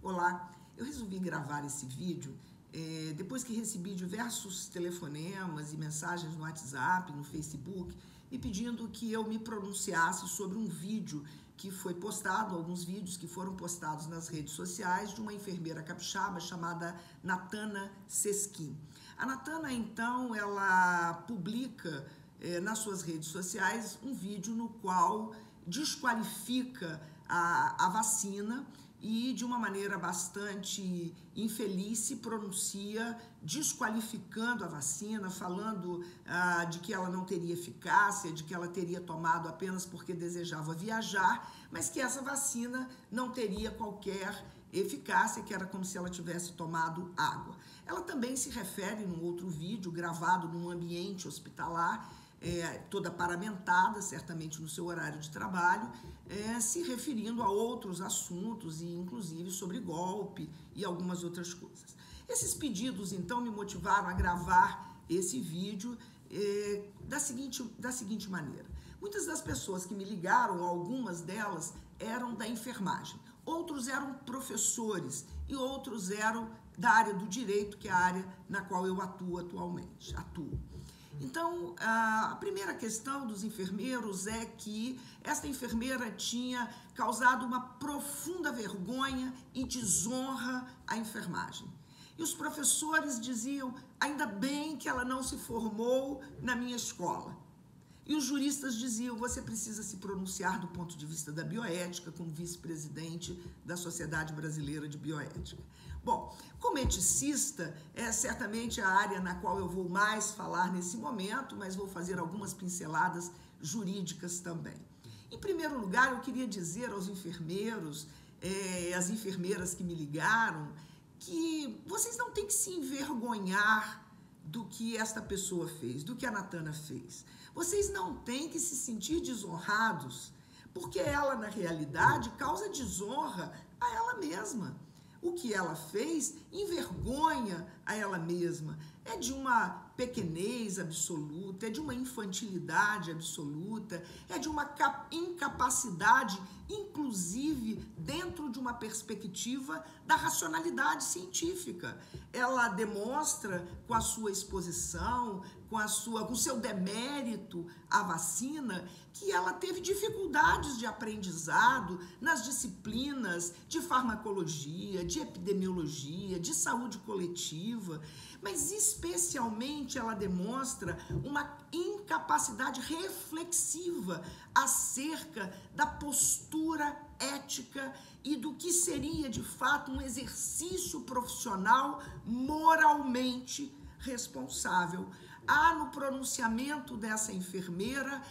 Olá, eu resolvi gravar esse vídeo depois que recebi diversos telefonemas e mensagens no WhatsApp, no Facebook, me pedindo que eu me pronunciasse sobre um vídeo que foi postado, alguns vídeos que foram postados nas redes sociais de uma enfermeira capixaba chamada Natana Sesquim. A Natana, então, ela publica nas suas redes sociais um vídeo no qual desqualifica a vacina e, de uma maneira bastante infeliz, se pronuncia desqualificando a vacina, falando de que ela não teria eficácia, de que ela teria tomado apenas porque desejava viajar, mas que essa vacina não teria qualquer eficácia, que era como se ela tivesse tomado água. Ela também se refere num outro vídeo gravado num ambiente hospitalar, toda paramentada, certamente no seu horário de trabalho, se referindo a outros assuntos, e inclusive sobre golpe e algumas outras coisas. Esses pedidos, então, me motivaram a gravar esse vídeo da seguinte maneira. Muitas das pessoas que me ligaram, algumas delas eram da enfermagem, outros eram professores e outros eram da área do direito, que é a área na qual eu atuo atualmente. Então, a primeira questão dos enfermeiros é que esta enfermeira tinha causado uma profunda vergonha e desonra à enfermagem. E os professores diziam, ainda bem que ela não se formou na minha escola. E os juristas diziam, você precisa se pronunciar do ponto de vista da bioética, como vice-presidente da Sociedade Brasileira de Bioética. Bom, como eticista, é certamente a área na qual eu vou mais falar nesse momento, mas vou fazer algumas pinceladas jurídicas também. Em primeiro lugar, eu queria dizer aos enfermeiros, às enfermeiras que me ligaram, que vocês não têm que se envergonhar do que esta pessoa fez, do que a Natana fez. Vocês não têm que se sentir desonrados, porque ela, na realidade, causa desonra a ela mesma. O que ela fez envergonha a ela mesma. É de uma pequenez absoluta, é de uma infantilidade absoluta, é de uma incapacidade, inclusive dentro de uma perspectiva da racionalidade científica. Ela demonstra com a sua exposição, com o seu demérito à vacina, que ela teve dificuldades de aprendizado nas disciplinas de farmacologia, de epidemiologia, de saúde coletiva, mas especialmente ela demonstra uma incapacidade reflexiva acerca da postura ética e do que seria de fato um exercício profissional moralmente responsável. Há no pronunciamento dessa enfermeira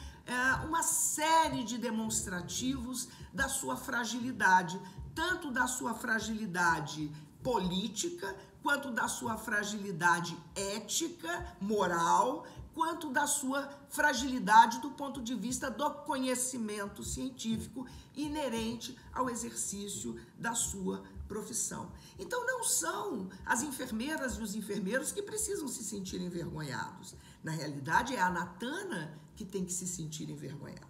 uma série de demonstrativos da sua fragilidade, tanto da sua fragilidade política, quanto da sua fragilidade ética, moral, quanto da sua fragilidade do ponto de vista do conhecimento científico inerente ao exercício da sua profissão. Então, não são as enfermeiras e os enfermeiros que precisam se sentir envergonhados. Na realidade, é a Natana que tem que se sentir envergonhada.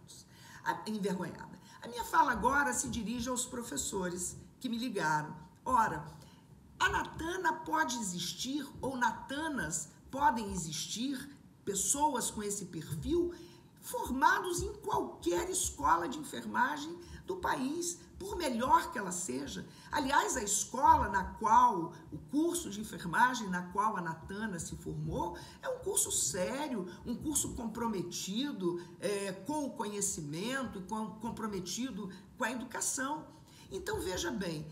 A minha fala agora se dirige aos professores que me ligaram. Ora, a Natana pode existir, ou Natanas podem existir, pessoas com esse perfil, formados em qualquer escola de enfermagem do país, por melhor que ela seja. Aliás, a escola na qual, o curso de enfermagem na qual a Natana se formou, é um curso sério, um curso comprometido com o conhecimento, comprometido com a educação. Então, veja bem,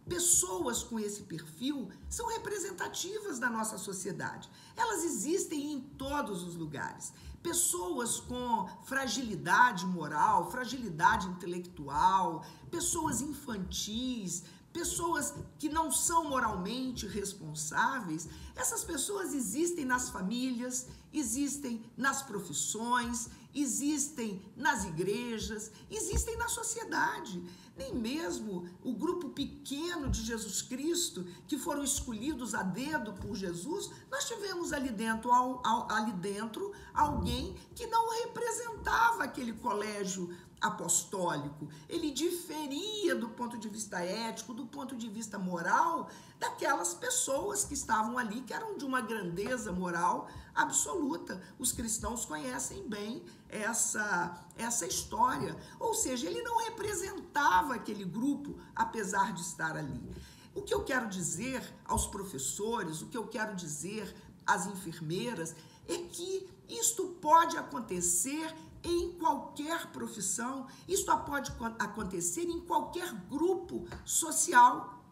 pessoas com esse perfil são representativas da nossa sociedade. Elas existem em todos os lugares. Pessoas com fragilidade moral, fragilidade intelectual, pessoas infantis, pessoas que não são moralmente responsáveis, essas pessoas existem nas famílias, existem nas profissões, existem nas igrejas, existem na sociedade. Nem mesmo o grupo pequeno de Jesus Cristo, que foram escolhidos a dedo por Jesus, nós tivemos ali dentro alguém que não representava aquele colégio apostólico, ele diferia do ponto de vista ético, do ponto de vista moral, daquelas pessoas que estavam ali, que eram de uma grandeza moral absoluta. Os cristãos conhecem bem essa história. Ou seja, ele não representava aquele grupo, apesar de estar ali. O que eu quero dizer aos professores, o que eu quero dizer às enfermeiras, é que isto pode acontecer em qualquer profissão, isso pode acontecer em qualquer grupo social.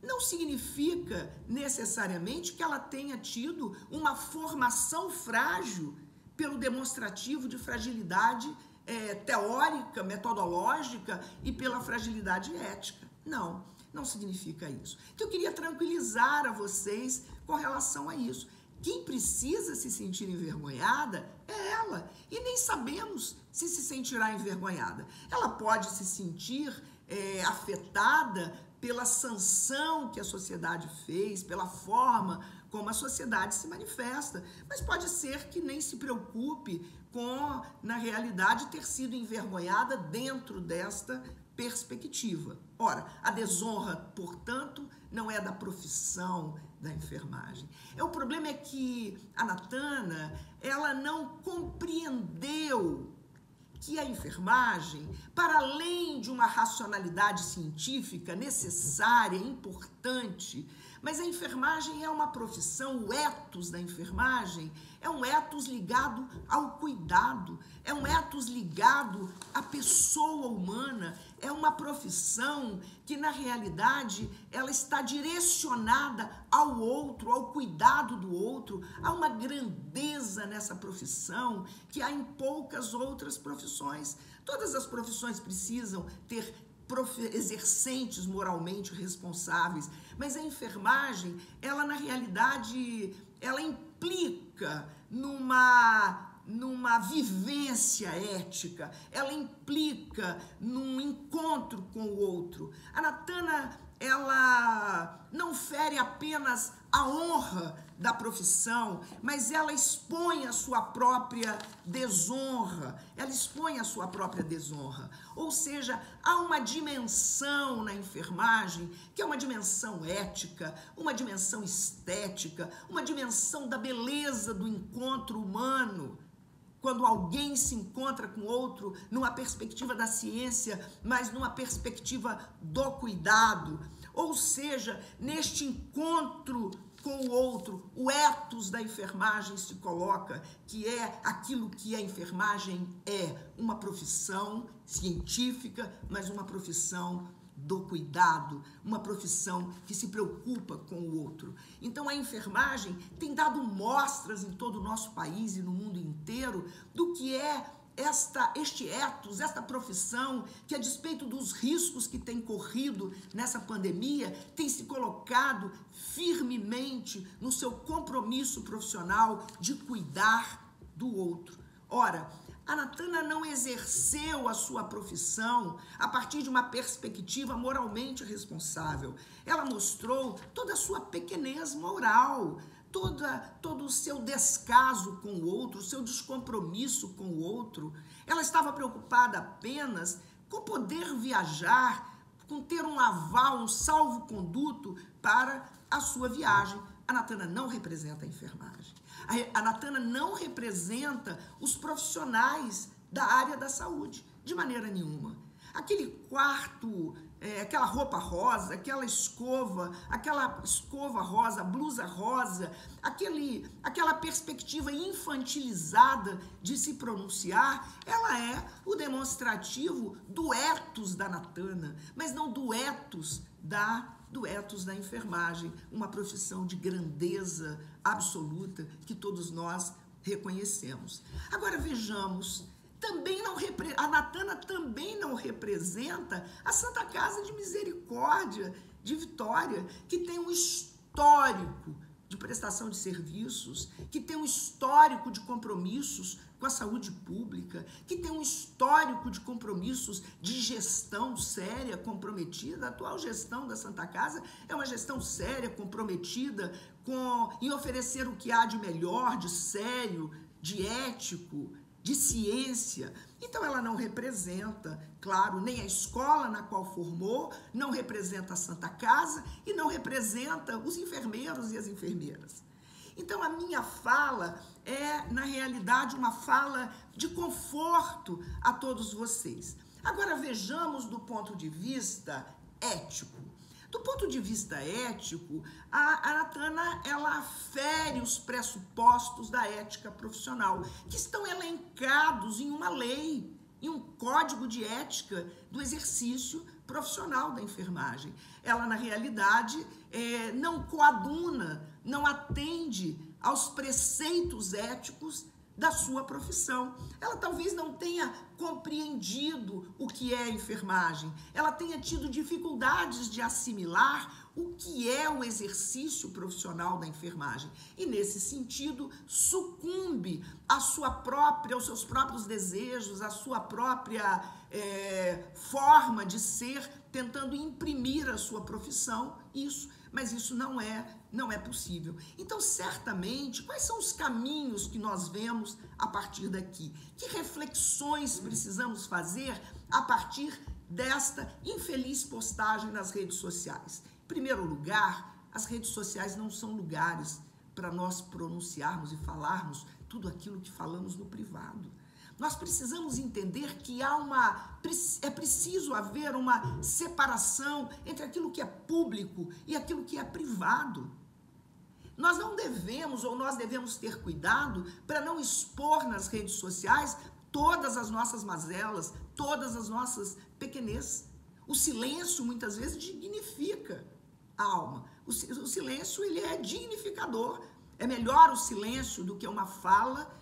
Não significa necessariamente que ela tenha tido uma formação frágil pelo demonstrativo de fragilidade teórica, metodológica e pela fragilidade ética. Não significa isso. Então, eu queria tranquilizar a vocês com relação a isso. Quem precisa se sentir envergonhada é ela. E nem sabemos se sentirá envergonhada. Ela pode se sentir afetada pela sanção que a sociedade fez, pela forma como a sociedade se manifesta. Mas pode ser que nem se preocupe com, na realidade, ter sido envergonhada dentro desta perspectiva. Ora, a desonra, portanto, não é da profissão da enfermagem. O problema é que a Natana, ela não compreendeu que a enfermagem, para além de uma racionalidade científica necessária, importante, mas a enfermagem é uma profissão, o ethos da enfermagem é um ethos ligado ao cuidado, é um ethos ligado à pessoa humana, é uma profissão que, na realidade, ela está direcionada ao outro, ao cuidado do outro. Há uma grandeza nessa profissão que há em poucas outras profissões. Todas as profissões precisam ter exercentes moralmente responsáveis, mas a enfermagem, ela na realidade, ela implica numa vivência ética, ela implica num encontro com o outro. A Natana, ela não fere apenas a honra da profissão, mas ela expõe a sua própria desonra, Ou seja, há uma dimensão na enfermagem, que é uma dimensão ética, uma dimensão estética, uma dimensão da beleza do encontro humano. Quando alguém se encontra com outro numa perspectiva da ciência, mas numa perspectiva do cuidado. Ou seja, neste encontro com o outro, o ethos da enfermagem se coloca, que é aquilo que a enfermagem é, uma profissão científica, mas uma profissão do cuidado, uma profissão que se preocupa com o outro. Então, a enfermagem tem dado mostras em todo o nosso país e no mundo inteiro do que é este ethos, esta profissão, que a despeito dos riscos que tem corrido nessa pandemia, tem se colocado firmemente no seu compromisso profissional de cuidar do outro. Ora, a Natana não exerceu a sua profissão a partir de uma perspectiva moralmente responsável. Ela mostrou toda a sua pequenez moral, todo o seu descaso com o outro, o seu descompromisso com o outro. Ela estava preocupada apenas com poder viajar, com ter um aval, um salvo-conduto para a sua viagem. A Natana não representa a enfermagem. A Natana não representa os profissionais da área da saúde, de maneira nenhuma. Aquele quarto, aquela roupa rosa, aquela escova rosa, blusa rosa, aquela perspectiva infantilizada de se pronunciar, ela é o demonstrativo do ethos da Natana, mas não do ethos da enfermagem, uma profissão de grandeza absoluta que todos nós reconhecemos. Agora vejamos, a Natana também não representa a Santa Casa de Misericórdia de Vitória, que tem um histórico de prestação de serviços, que tem um histórico de compromissos com a saúde pública, que tem um histórico de compromissos de gestão séria, comprometida. A atual gestão da Santa Casa é uma gestão séria, comprometida em oferecer o que há de melhor, de sério, de ético, de ciência. Então ela não representa, claro, nem a escola na qual formou, não representa a Santa Casa e não representa os enfermeiros e as enfermeiras. Então a minha fala é, na realidade, uma fala de conforto a todos vocês. Agora vejamos do ponto de vista ético. Do ponto de vista ético, a Natana, ela fere os pressupostos da ética profissional, que estão elencados em uma lei, em um código de ética do exercício profissional da enfermagem. Ela, na realidade, não coaduna, não atende aos preceitos éticos da sua profissão. Ela talvez não tenha compreendido o que é a enfermagem, ela tenha tido dificuldades de assimilar o que é o exercício profissional da enfermagem e, nesse sentido, sucumbe aos seus próprios desejos, à sua própria forma de ser, tentando imprimir a sua profissão, mas isso não é possível. Então, certamente, quais são os caminhos que nós vemos a partir daqui? Que reflexões precisamos fazer a partir desta infeliz postagem nas redes sociais? Em primeiro lugar, as redes sociais não são lugares para nós pronunciarmos e falarmos tudo aquilo que falamos no privado. Nós precisamos entender que é preciso haver uma separação entre aquilo que é público e aquilo que é privado. Nós não devemos, ou nós devemos ter cuidado para não expor nas redes sociais todas as nossas mazelas, todas as nossas pequenezes. O silêncio, muitas vezes, dignifica a alma. O silêncio, ele é dignificador. É melhor o silêncio do que uma fala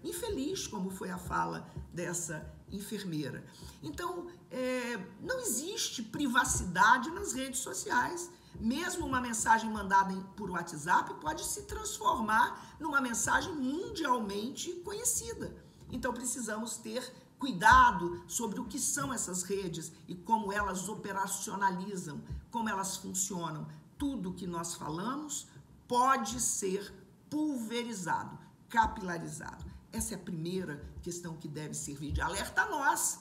infeliz, como foi a fala dessa enfermeira. Então, não existe privacidade nas redes sociais. Mesmo uma mensagem mandada por WhatsApp pode se transformar numa mensagem mundialmente conhecida. Então, precisamos ter cuidado sobre o que são essas redes e como elas operacionalizam, como elas funcionam. Tudo que nós falamos pode ser pulverizado, capilarizado. Essa é a primeira questão que deve servir de alerta a nós,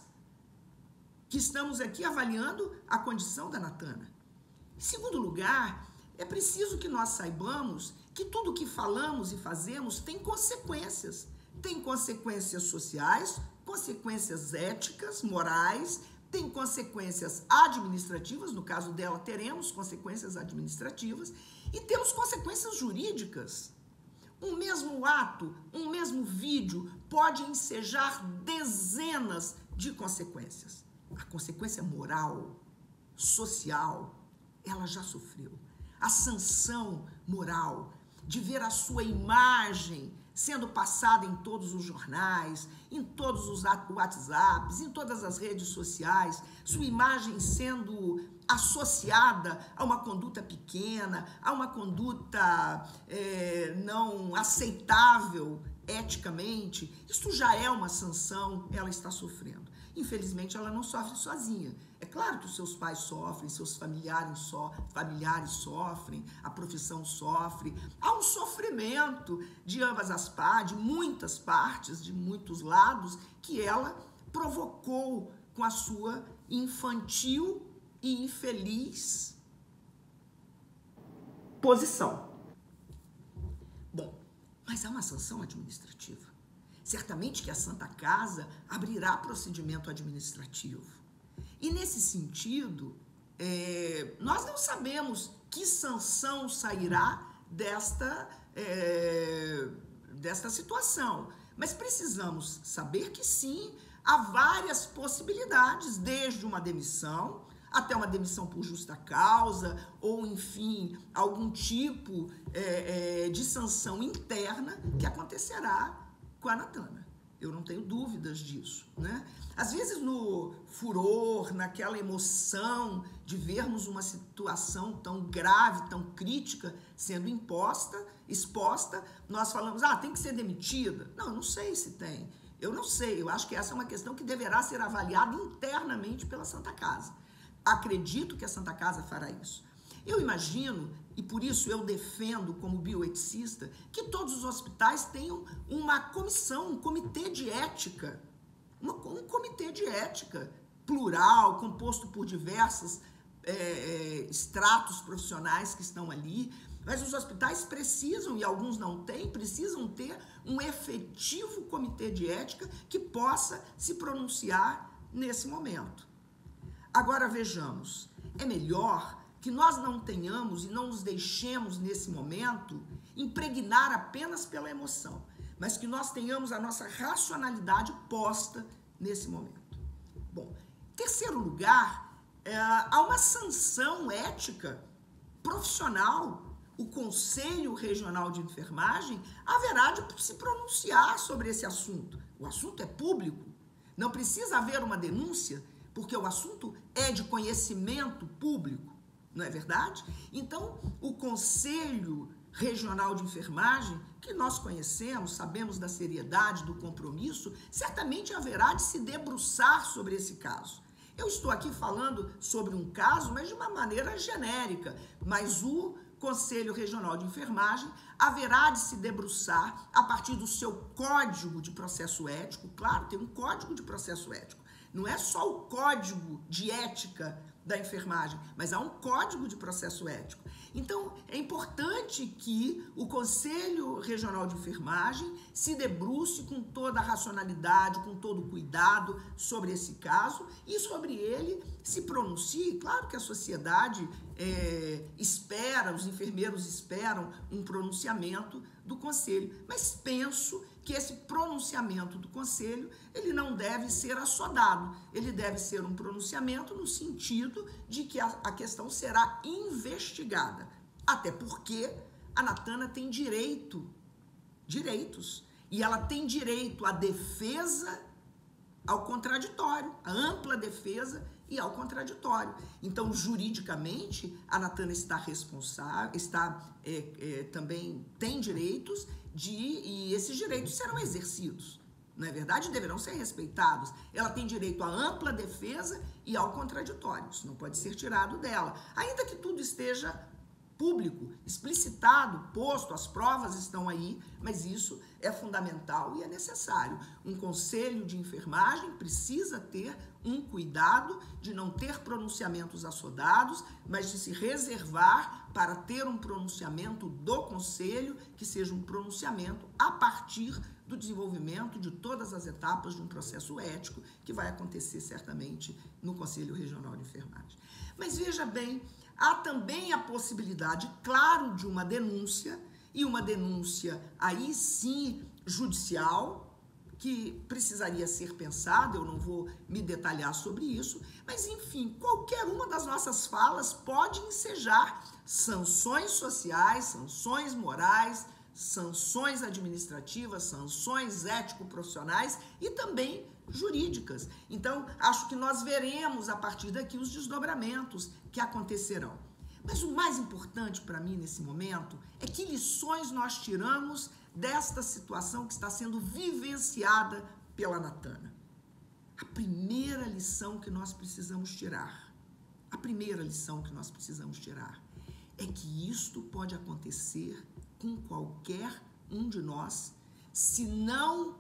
que estamos aqui avaliando a condição da Natana. Em segundo lugar, é preciso que nós saibamos que tudo que falamos e fazemos tem consequências. Tem consequências sociais, consequências éticas, morais, tem consequências administrativas, no caso dela teremos consequências administrativas, e temos consequências jurídicas. Um mesmo ato, um mesmo vídeo pode ensejar dezenas de consequências. A consequência moral, social, ela já sofreu. A sanção moral de ver a sua imagem sendo passada em todos os jornais, em todos os WhatsApps, em todas as redes sociais, sua imagem sendo associada a uma conduta pequena, a uma conduta não aceitável eticamente, isso já é uma sanção, ela está sofrendo. Infelizmente, ela não sofre sozinha. É claro que os seus pais sofrem, seus familiares sofrem, a profissão sofre. Há um sofrimento de ambas as partes, de muitas partes, de muitos lados, que ela provocou com a sua infantil e infeliz posição. Bom, mas há uma sanção administrativa. Certamente que a Santa Casa abrirá procedimento administrativo. E nesse sentido, nós não sabemos que sanção sairá desta situação. Mas precisamos saber que sim, há várias possibilidades, desde uma demissão até uma demissão por justa causa, ou, enfim, algum tipo de sanção interna que acontecerá com a Natana. Eu não tenho dúvidas disso, né? Às vezes no furor, naquela emoção de vermos uma situação tão grave, tão crítica sendo exposta, nós falamos, tem que ser demitida. Não, eu não sei se tem. Eu não sei, eu acho que essa é uma questão que deverá ser avaliada internamente pela Santa Casa. Acredito que a Santa Casa fará isso. Eu imagino, e por isso eu defendo como bioeticista, que todos os hospitais tenham uma comissão, um comitê de ética, um comitê de ética plural, composto por diversos estratos profissionais que estão ali, mas os hospitais precisam, e alguns não têm, precisam ter um efetivo comitê de ética que possa se pronunciar nesse momento. Agora vejamos, é melhor que nós não tenhamos e não nos deixemos nesse momento impregnar apenas pela emoção, mas que nós tenhamos a nossa racionalidade posta nesse momento. Bom, em terceiro lugar, há uma sanção ética profissional. O Conselho Regional de Enfermagem haverá de se pronunciar sobre esse assunto. O assunto é público, não precisa haver uma denúncia, porque o assunto é de conhecimento público, não é verdade? Então, o Conselho Regional de Enfermagem, que nós conhecemos, sabemos da seriedade, do compromisso, certamente haverá de se debruçar sobre esse caso. Eu estou aqui falando sobre um caso, mas de uma maneira genérica, mas o Conselho Regional de Enfermagem haverá de se debruçar a partir do seu código de processo ético. Claro, tem um código de processo ético. Não é só o código de ética da enfermagem, mas há um código de processo ético. Então, é importante que o Conselho Regional de Enfermagem se debruce com toda a racionalidade, com todo o cuidado sobre esse caso e sobre ele se pronuncie. Claro que a sociedade espera, os enfermeiros esperam um pronunciamento do Conselho, mas penso que esse pronunciamento do Conselho, ele não deve ser assodado, ele deve ser um pronunciamento no sentido de que a questão será investigada, até porque a Natana tem direitos, e ela tem direito à defesa, ao contraditório, à ampla defesa e ao contraditório. Então, juridicamente, a Natana está responsável, também tem direitos e esses direitos serão exercidos, não é verdade? Deverão ser respeitados. Ela tem direito à ampla defesa e ao contraditório. Isso não pode ser tirado dela, ainda que tudo esteja público, explicitado, posto, as provas estão aí, mas isso é fundamental e é necessário. Um conselho de enfermagem precisa ter um cuidado de não ter pronunciamentos assodados, mas de se reservar para ter um pronunciamento do conselho que seja um pronunciamento a partir do desenvolvimento de todas as etapas de um processo ético que vai acontecer certamente no Conselho Regional de Enfermagem. Mas veja bem, há também a possibilidade, claro, de uma denúncia, e uma denúncia aí sim judicial, que precisaria ser pensada, eu não vou me detalhar sobre isso, mas enfim, qualquer uma das nossas falas pode ensejar sanções sociais, sanções morais, sanções administrativas, sanções ético-profissionais e também jurídicas. Então, acho que nós veremos a partir daqui os desdobramentos que acontecerão. Mas o mais importante para mim nesse momento é que lições nós tiramos desta situação que está sendo vivenciada pela Natana. A primeira lição que nós precisamos tirar, é que isto pode acontecer com qualquer um de nós se não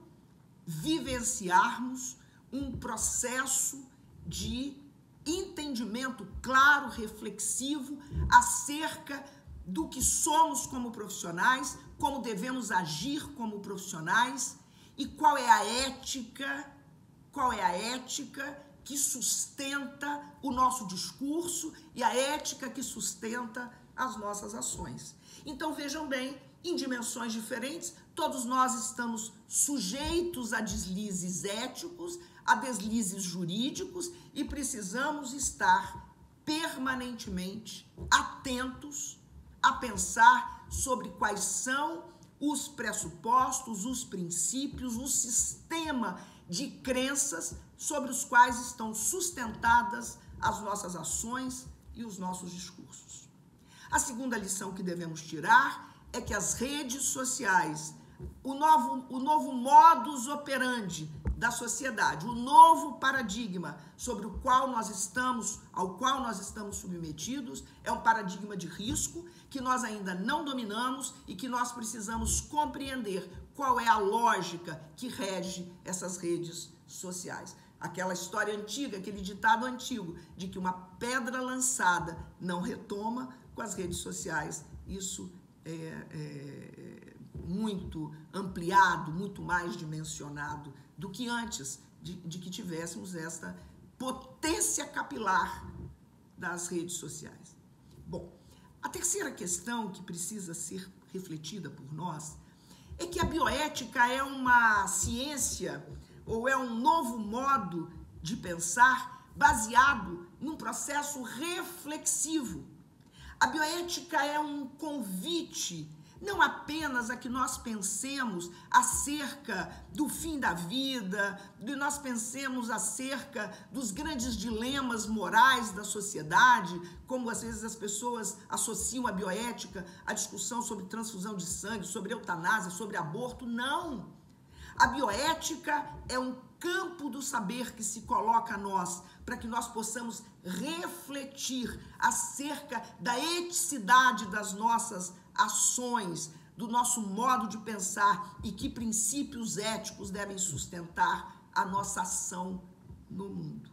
vivenciarmos um processo de entendimento claro, reflexivo, acerca do que somos como profissionais, como devemos agir como profissionais e qual é a ética que sustenta o nosso discurso e a ética que sustenta as nossas ações. Então, vejam bem, em dimensões diferentes, todos nós estamos sujeitos a deslizes éticos, a deslizes jurídicos e precisamos estar permanentemente atentos a pensar sobre quais são os pressupostos, os princípios, o sistema de crenças sobre os quais estão sustentadas as nossas ações e os nossos discursos. A segunda lição que devemos tirar é que as redes sociais, o novo modus operandi da sociedade, o novo paradigma sobre o qual ao qual nós estamos submetidos, é um paradigma de risco que nós ainda não dominamos e que nós precisamos compreender qual é a lógica que rege essas redes sociais. Aquela história antiga, aquele ditado antigo, de que uma pedra lançada não retoma, com as redes sociais, isso é muito ampliado, muito mais dimensionado do que antes de que tivéssemos esta potência capilar das redes sociais. Bom, a terceira questão que precisa ser refletida por nós é que a bioética é uma ciência ou é um novo modo de pensar baseado num processo reflexivo. A bioética é um convite não apenas a que nós pensemos acerca do fim da vida, de nós pensemos acerca dos grandes dilemas morais da sociedade, como às vezes as pessoas associam a bioética à discussão sobre transfusão de sangue, sobre eutanásia, sobre aborto. Não! A bioética é um campo do saber que se coloca a nós, para que nós possamos refletir acerca da eticidade das nossas ações, do nosso modo de pensar e que princípios éticos devem sustentar a nossa ação no mundo.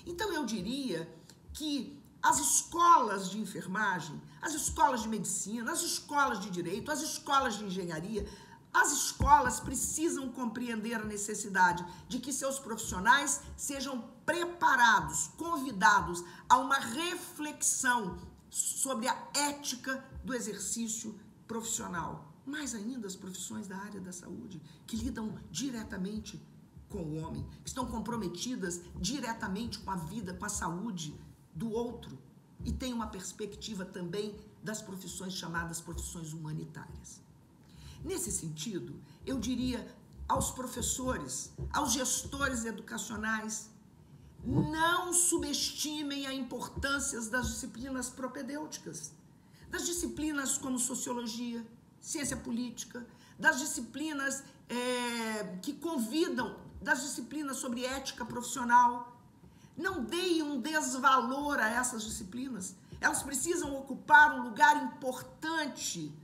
Então eu diria que as escolas de enfermagem, as escolas de medicina, as escolas de direito, as escolas de engenharia, as escolas precisam compreender a necessidade de que seus profissionais sejam preparados, convidados a uma reflexão sobre a ética do exercício profissional. Mais ainda as profissões da área da saúde, que lidam diretamente com o homem, que estão comprometidas diretamente com a vida, com a saúde do outro, e tem uma perspectiva também das profissões chamadas profissões humanitárias. Nesse sentido, eu diria aos professores, aos gestores educacionais, não subestimem a importância das disciplinas propedêuticas, das disciplinas como sociologia, ciência política, das disciplinas que convidam, das disciplinas sobre ética profissional. Não deem um desvalor a essas disciplinas. Elas precisam ocupar um lugar importante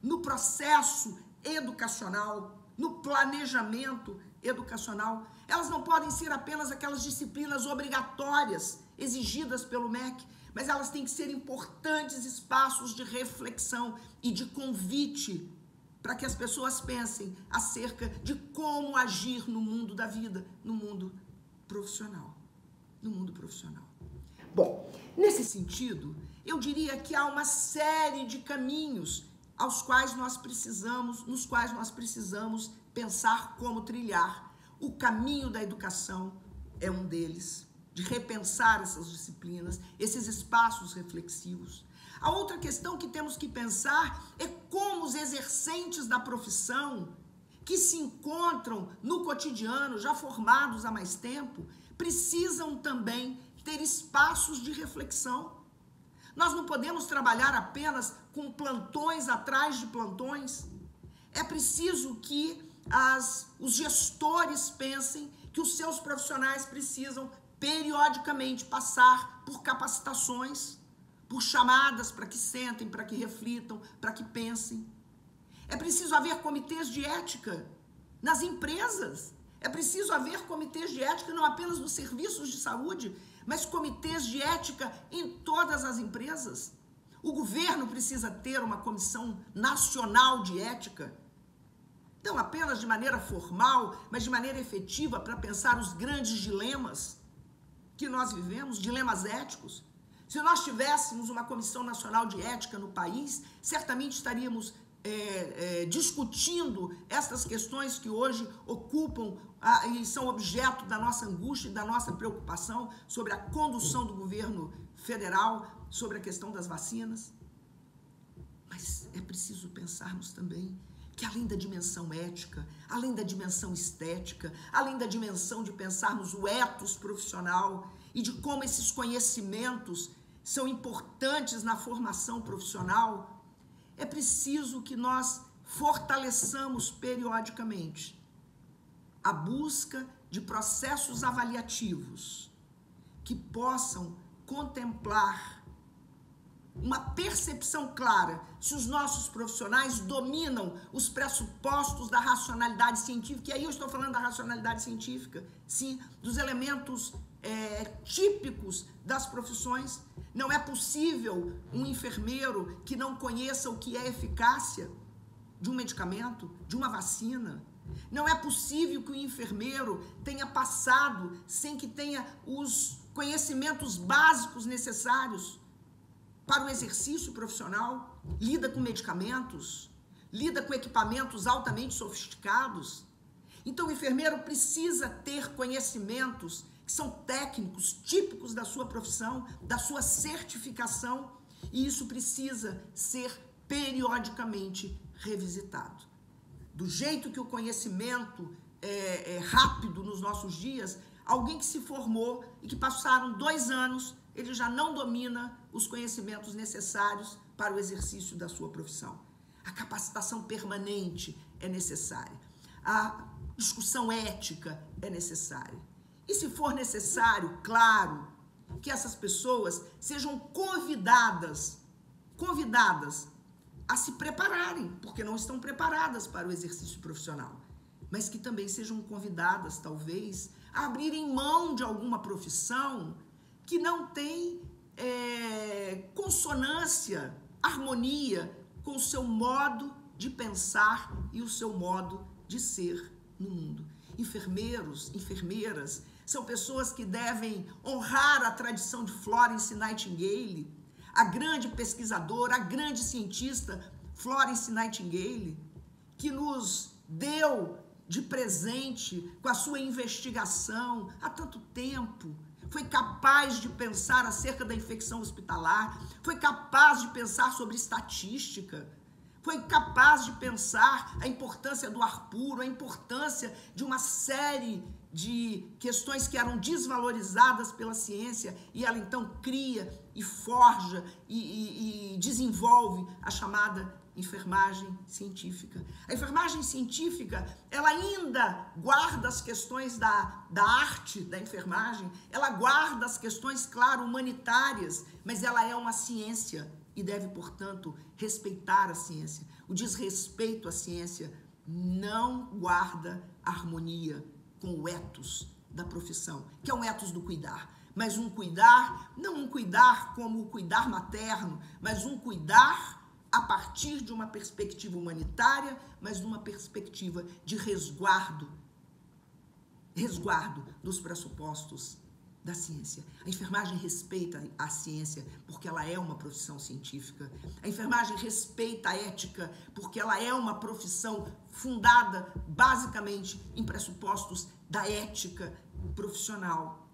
no processo educacional, no planejamento educacional. Elas não podem ser apenas aquelas disciplinas obrigatórias exigidas pelo MEC, mas elas têm que ser importantes espaços de reflexão e de convite para que as pessoas pensem acerca de como agir no mundo da vida, no mundo profissional. No mundo profissional. Bom, nesse sentido, eu diria que há uma série de caminhos nos quais nós precisamos pensar como trilhar. O caminho da educação é um deles, de repensar essas disciplinas, esses espaços reflexivos. A outra questão que temos que pensar é como os exercentes da profissão, que se encontram no cotidiano, já formados há mais tempo, precisam também ter espaços de reflexão. Nós não podemos trabalhar apenas com plantões atrás de plantões. É preciso que os gestores pensem que os seus profissionais precisam periodicamente passar por capacitações, por chamadas para que sentem, para que reflitam, para que pensem. É preciso haver comitês de ética nas empresas. É preciso haver comitês de ética não apenas nos serviços de saúde, mas comitês de ética em todas as empresas. O governo precisa ter uma comissão nacional de ética, não apenas de maneira formal, mas de maneira efetiva para pensar os grandes dilemas que nós vivemos, dilemas éticos. Se nós tivéssemos uma comissão nacional de ética no país, certamente estaríamos discutindo essas questões que hoje ocupam e são objeto da nossa angústia e da nossa preocupação sobre a condução do governo federal, sobre a questão das vacinas. Mas é preciso pensarmos também que além da dimensão ética, além da dimensão estética, além da dimensão de pensarmos o ethos profissional e de como esses conhecimentos são importantes na formação profissional, é preciso que nós fortaleçamos periodicamente a busca de processos avaliativos que possam contemplar uma percepção clara se os nossos profissionais dominam os pressupostos da racionalidade científica, e aí eu estou falando da racionalidade científica, sim, dos elementos típicos das profissões. Não é possível um enfermeiro que não conheça o que é eficácia de um medicamento, de uma vacina. Não é possível que o enfermeiro tenha passado sem que tenha os conhecimentos básicos necessários para o exercício profissional, lida com medicamentos, lida com equipamentos altamente sofisticados. Então, o enfermeiro precisa ter conhecimentos que são técnicos, típicos da sua profissão, da sua certificação, e isso precisa ser periodicamente revisitado. Do jeito que o conhecimento é rápido nos nossos dias, alguém que se formou e que passaram 2 anos, ele já não domina os conhecimentos necessários para o exercício da sua profissão. A capacitação permanente é necessária. A discussão ética é necessária. E se for necessário, claro, que essas pessoas sejam convidadas a se prepararem, porque não estão preparadas para o exercício profissional, mas que também sejam convidadas, talvez, a abrirem mão de alguma profissão que não tem consonância, harmonia com o seu modo de pensar e o seu modo de ser no mundo. Enfermeiros, enfermeiras, são pessoas que devem honrar a tradição de Florence Nightingale, a grande pesquisadora, a grande cientista Florence Nightingale, que nos deu de presente com a sua investigação há tanto tempo. Foi capaz de pensar acerca da infecção hospitalar, foi capaz de pensar sobre estatística, foi capaz de pensar a importância do ar puro, a importância de uma série de questões que eram desvalorizadas pela ciência, e ela então cria e forja e desenvolve a chamada enfermagem científica. A enfermagem científica, ela ainda guarda as questões da arte da enfermagem, ela guarda as questões, claro, humanitárias, mas ela é uma ciência e deve, portanto, respeitar a ciência. O desrespeito à ciência não guarda harmonia com o ethos da profissão, que é um ethos do cuidar. Mas um cuidar, não um cuidar como o cuidar materno, mas um cuidar a partir de uma perspectiva humanitária, mas de uma perspectiva de resguardo dos pressupostos da ciência. A enfermagem respeita a ciência porque ela é uma profissão científica. A enfermagem respeita a ética porque ela é uma profissão fundada basicamente em pressupostos da ética profissional.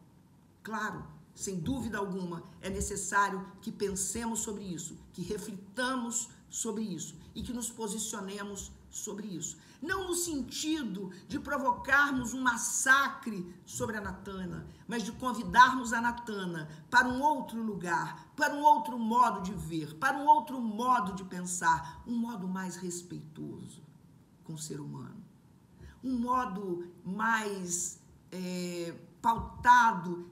Claro, sem dúvida alguma, é necessário que pensemos sobre isso, que reflitamos sobre isso e que nos posicionemos sobre isso. Não no sentido de provocarmos um massacre sobre a Natana, mas de convidarmos a Natana para um outro lugar, para um outro modo de ver, para um outro modo de pensar, um modo mais respeitoso com o ser humano, um modo mais pautado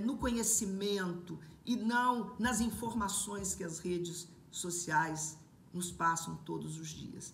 no conhecimento e não nas informações que as redes sociais nos passam todos os dias.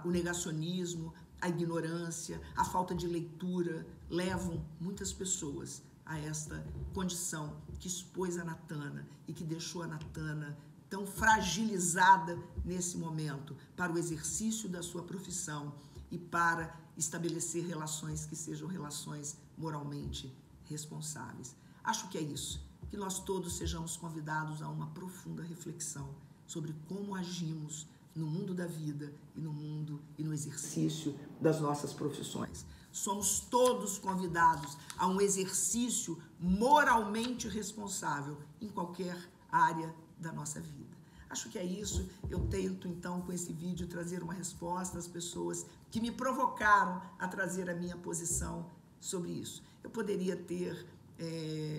O negacionismo, a ignorância, a falta de leitura levam muitas pessoas a esta condição que expôs a Natana e que deixou a Natana tão fragilizada nesse momento para o exercício da sua profissão e para estabelecer relações que sejam relações moralmente responsáveis. Acho que é isso, que nós todos sejamos convidados a uma profunda reflexão sobre como agimos no mundo da vida e no mundo e no exercício das nossas profissões. Somos todos convidados a um exercício moralmente responsável em qualquer área da nossa vida. Acho que é isso. Eu tento, então, com esse vídeo, trazer uma resposta às pessoas que me provocaram a trazer a minha posição sobre isso. Eu poderia ter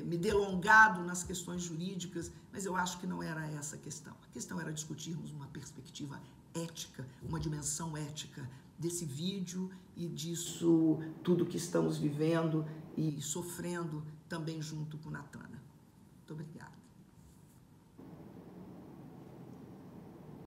me delongado nas questões jurídicas, mas eu acho que não era essa a questão. A questão era discutirmos uma perspectiva ética, uma dimensão ética desse vídeo e disso tudo que estamos vivendo e sofrendo também junto com Natana. Muito obrigada.